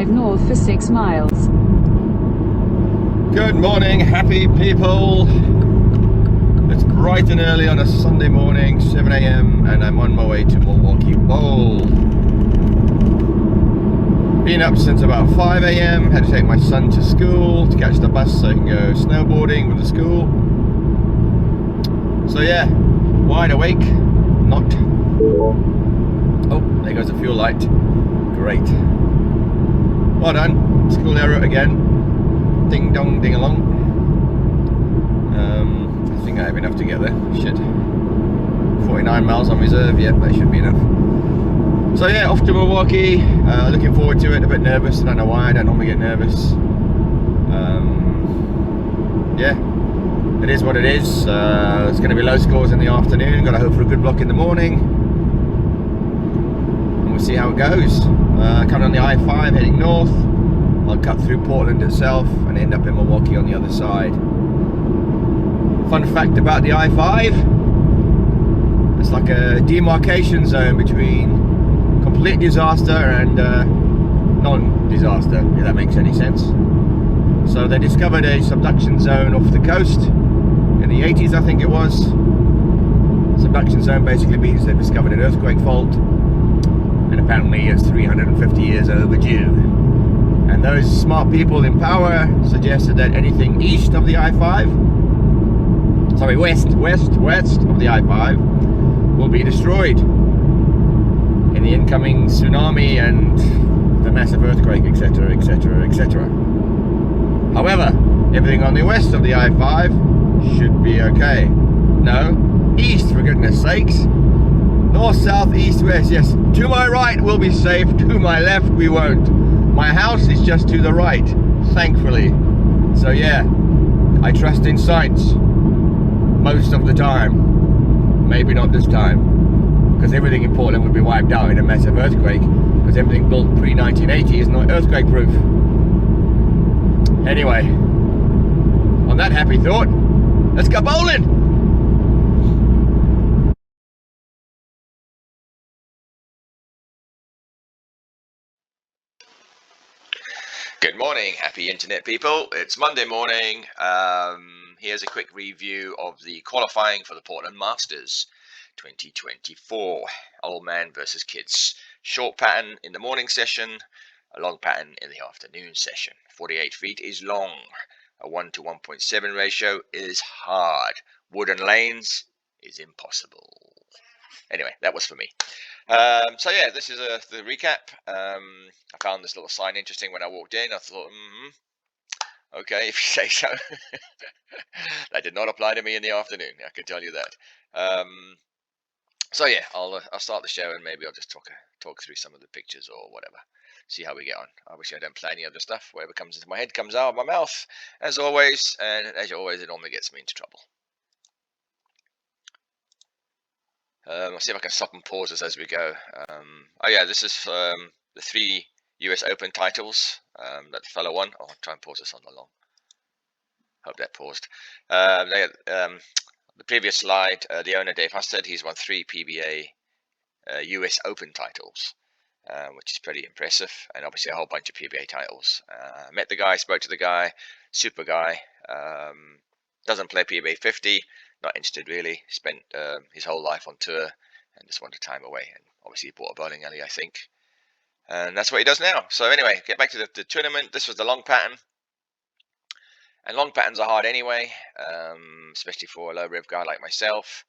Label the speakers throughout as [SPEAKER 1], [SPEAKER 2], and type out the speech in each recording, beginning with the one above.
[SPEAKER 1] north for 6 miles.
[SPEAKER 2] Good morning, happy people. It's bright and early on a Sunday morning, 7 a.m. and I'm on my way to Milwaukie Bowl. Been up since about 5 a.m. Had to take my son to school to catch the bus so he can go snowboarding with the school. So yeah, wide awake, not. Oh, there goes the fuel light. Great. Well done. School error again. Ding dong, ding along. I think I have enough to get there. Shit. 49 miles on reserve. Yep, that should be enough. So yeah, off to Milwaukie. Looking forward to it. A bit nervous. I don't know why. I don't normally get nervous. Yeah, it is what it is. It's going to be low scores in the afternoon. Got to hope for a good block in the morning. And we'll see how it goes. Coming on the I-5 heading north. I'll cut through Portland itself and end up in Milwaukie on the other side. Fun fact about the I-5, it's like a demarcation zone between complete disaster and non-disaster, if that makes any sense. So they discovered a subduction zone off the coast in the 80s, I think it was. Subduction zone basically means they've discovered an earthquake fault, and apparently it's 350 years overdue. And those smart people in power suggested that anything east of the I-5, sorry, west of the I-5 will be destroyed in the incoming tsunami and the massive earthquake, etc, etc, etc. However, everything on the west of the I-5 should be okay. No, east, for goodness sakes. North, south, east, west, yes. To my right we'll be safe, to my left we won't. My house is just to the right, thankfully. So yeah, I trust in science most of the time. Maybe not this time, because everything in Portland would be wiped out in a massive earthquake, because everything built pre-1980 is not earthquake proof. Anyway, on that happy thought, let's go bowling! Good morning, happy internet people. It's Monday morning. Here's a quick review of the qualifying for the Portland Masters 2024. Old man versus kids. Short pattern in the morning session, a long pattern in the afternoon session. 48 feet is long. A 1 to 1.7 ratio is hard. Wooden lanes is impossible. Anyway, that was for me. So yeah, this is the recap. I found this little sign interesting when I walked in. I thought, okay, if you say so. That did not apply to me in the afternoon, I can tell you that. So yeah, I'll start the show and maybe I'll just talk through some of the pictures or whatever. See how we get on. Obviously, I don't play any other stuff. Whatever comes into my head comes out of my mouth, as always. And as always, it normally gets me into trouble. I'll see if I can stop and pause this as we go. Oh yeah, this is the 3 US Open titles that the fellow won. I'll try and pause this on the long. Hope that paused. The previous slide, the owner Dave Husted, he's won 3 PBA US Open titles, which is pretty impressive, and obviously a whole bunch of PBA titles. Met the guy, spoke to the guy, super guy. Doesn't play PBA 50. Not interested really. Spent his whole life on tour and just wanted time away. And obviously he bought a bowling alley, I think. And that's what he does now. So anyway, get back to the tournament. This was the long pattern. And long patterns are hard anyway, especially for a low rev guy like myself.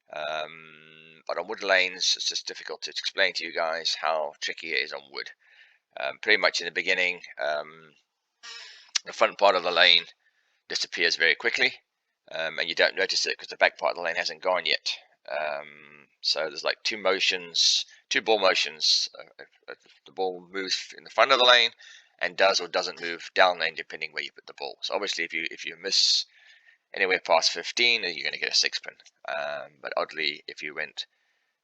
[SPEAKER 2] But on wood lanes, it's just difficult to explain to you guys how tricky it is on wood. Pretty much in the beginning, the front part of the lane disappears very quickly. And you don't notice it because the back part of the lane hasn't gone yet. So there's like 2 ball motions. The ball moves in the front of the lane and does or doesn't move down lane depending where you put the ball. So obviously if you miss anywhere past 15, you're going to get a 6 pin. But oddly, if you went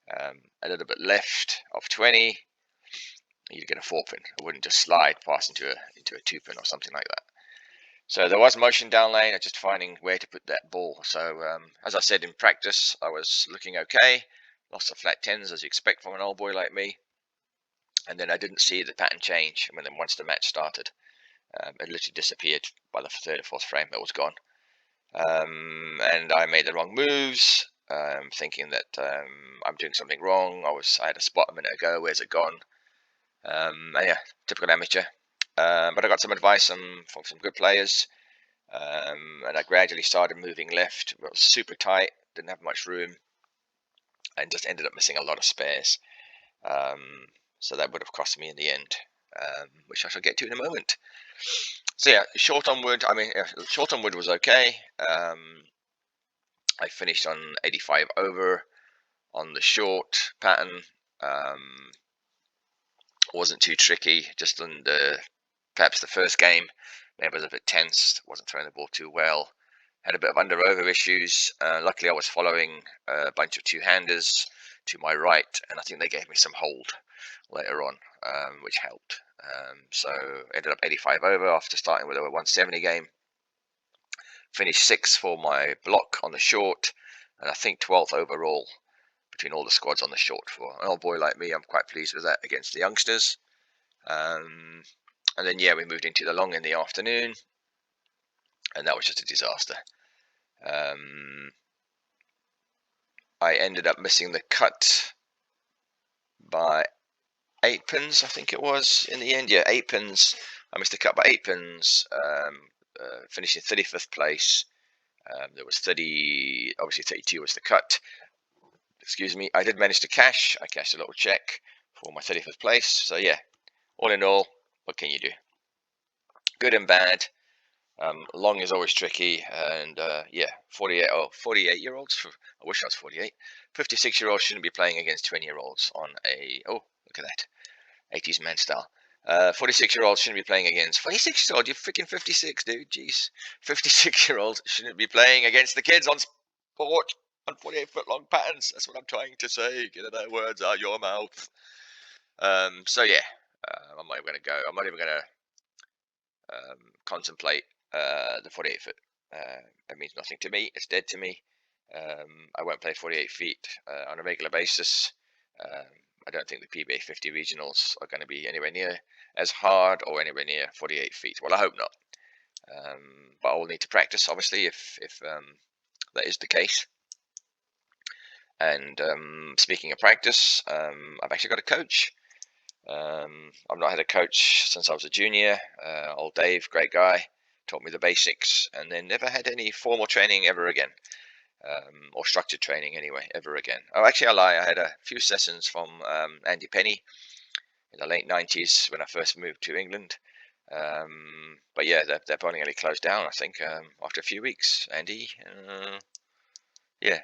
[SPEAKER 2] a little bit left of 20, you'd get a 4 pin. It wouldn't just slide past into a 2 pin or something like that. So there was motion down lane, just finding where to put that ball. So as I said, in practice I was looking okay. Lots of flat 10s as you expect from an old boy like me. and then I didn't see the pattern change. And then once the match started, it literally disappeared by the third or fourth frame. It was gone. And I made the wrong moves, thinking that I'm doing something wrong. I had a spot a minute ago. Where's it gone? And yeah, typical amateur. But I got some advice from some good players, and I gradually started moving left. It was super tight, didn't have much room, and just ended up missing a lot of spares. So that would have cost me in the end, which I shall get to in a moment. So yeah, short on wood. I mean, short on wood was okay. I finished on 85 over on the short pattern. Wasn't too tricky. Just on perhaps the first game, it was a bit tense. Wasn't throwing the ball too well. Had a bit of under over issues. Luckily, I was following a bunch of two-handers to my right, and I think they gave me some hold later on, which helped. So ended up 85 over after starting with a 170 game. Finished 6th for my block on the short, and I think 12th overall between all the squads on the short. For an old boy like me, I'm quite pleased with that against the youngsters. And then yeah, we moved into the long in the afternoon, and that was just a disaster. I ended up missing the cut by 8 pins, I think it was in the end. Yeah, 8 pins. I missed the cut by 8 pins. Finishing 35th place. There was 30, obviously 32 was the cut. Excuse me. I did manage to cash. I cashed a little check for my 35th place. So yeah, all in all, what can you do? Good and bad. Long is always tricky, and yeah, 48-year-olds. I wish I was 48. 56-year-olds shouldn't be playing against 20-year-olds on a. Oh, look at that, 80s man style. 46-year-olds shouldn't be playing against 46-year-olds. You're freaking 56, dude. Jeez, 56-year-olds shouldn't be playing against the kids on sport on 48-foot long patterns. That's what I'm trying to say. Get the words out your mouth. So yeah, I'm not even gonna go. I'm not even gonna contemplate the 48 foot. It means nothing to me. It's dead to me. I won't play 48 feet on a regular basis. I don't think the PBA 50 regionals are going to be anywhere near as hard or anywhere near 48 feet. Well, I hope not. But I will need to practice, obviously, if that is the case. And speaking of practice, I've actually got a coach. I've not had a coach since I was a junior. Old Dave, great guy, taught me the basics, and then never had any formal training ever again, or structured training anyway, ever again. Oh, actually, I lie. I had a few sessions from Andy Penny in the late 90s when I first moved to England. But yeah, they're permanently closed down, I think, after a few weeks. Andy, yeah,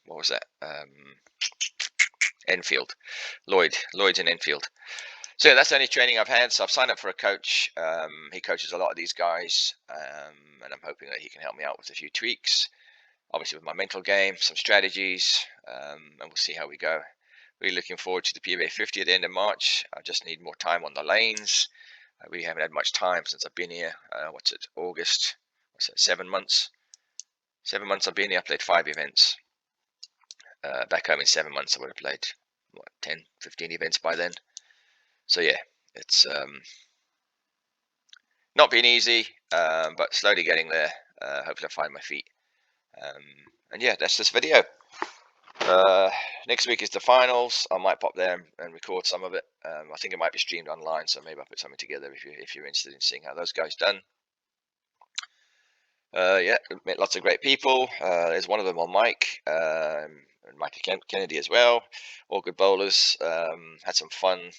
[SPEAKER 2] what was that? Enfield, Lloyd's in Enfield. So yeah, that's the only training I've had. So I've signed up for a coach. He coaches a lot of these guys, and I'm hoping that he can help me out with a few tweaks. Obviously with my mental game, some strategies, and we'll see how we go. Really looking forward to the PBA 50 at the end of March. I just need more time on the lanes. We haven't had much time since I've been here. What's it, August? What's it, 7 months? 7 months I've been here. I played 5 events. Back home in 7 months I would have played, what, 10, 15 events by then. So yeah, it's not been easy, but slowly getting there. Hopefully I find my feet. And yeah, that's this video. Next week is the finals. I might pop there and record some of it. I think it might be streamed online, so maybe I'll put something together if you're interested in seeing how those guys done. Yeah, met lots of great people. There's one of them on Mike, and Mike Kennedy as well. All good bowlers. Had some fun.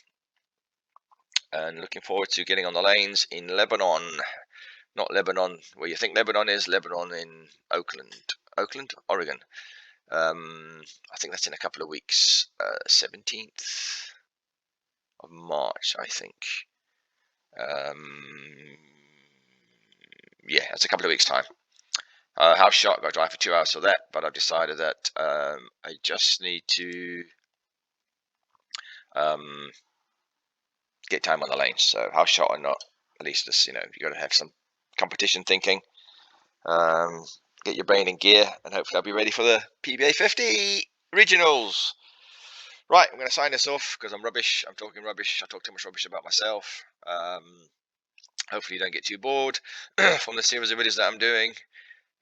[SPEAKER 2] And looking forward to getting on the lanes in Lebanon. Not Lebanon where you think Lebanon is. Lebanon in Oakland, Oregon. I think that's in a couple of weeks. 17th of March, I think. Yeah, that's a couple of weeks' time. House shot, got to drive for 2 hours for that, but I've decided that I just need to get time on the lanes. So house shot or not, at least this, you got to have some competition thinking. Get your brain in gear, and hopefully I'll be ready for the PBA 50 regionals. Right, I'm going to sign this off because I'm rubbish. I'm talking rubbish. I talk too much rubbish about myself. Hopefully, you don't get too bored from the series of videos that I'm doing.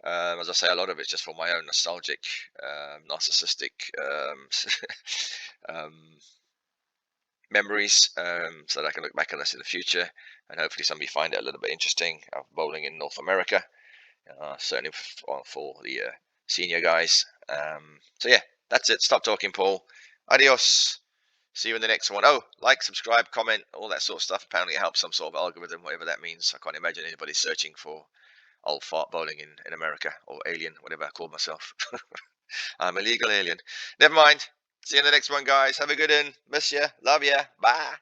[SPEAKER 2] As I say, a lot of it's just for my own nostalgic, narcissistic um, memories, so that I can look back on this in the future, and hopefully somebody find it a little bit interesting. Bowling in North America, certainly for the senior guys. So yeah, that's it. Stop talking, Paul. Adios. See you in the next one. Oh, like, subscribe, comment, all that sort of stuff. Apparently it helps some sort of algorithm, whatever that means. I can't imagine anybody searching for old fart bowling in America, or alien, whatever I call myself. I'm a legal alien. Never mind. See you in the next one, guys. Have a good one. Miss ya. Love ya. Bye.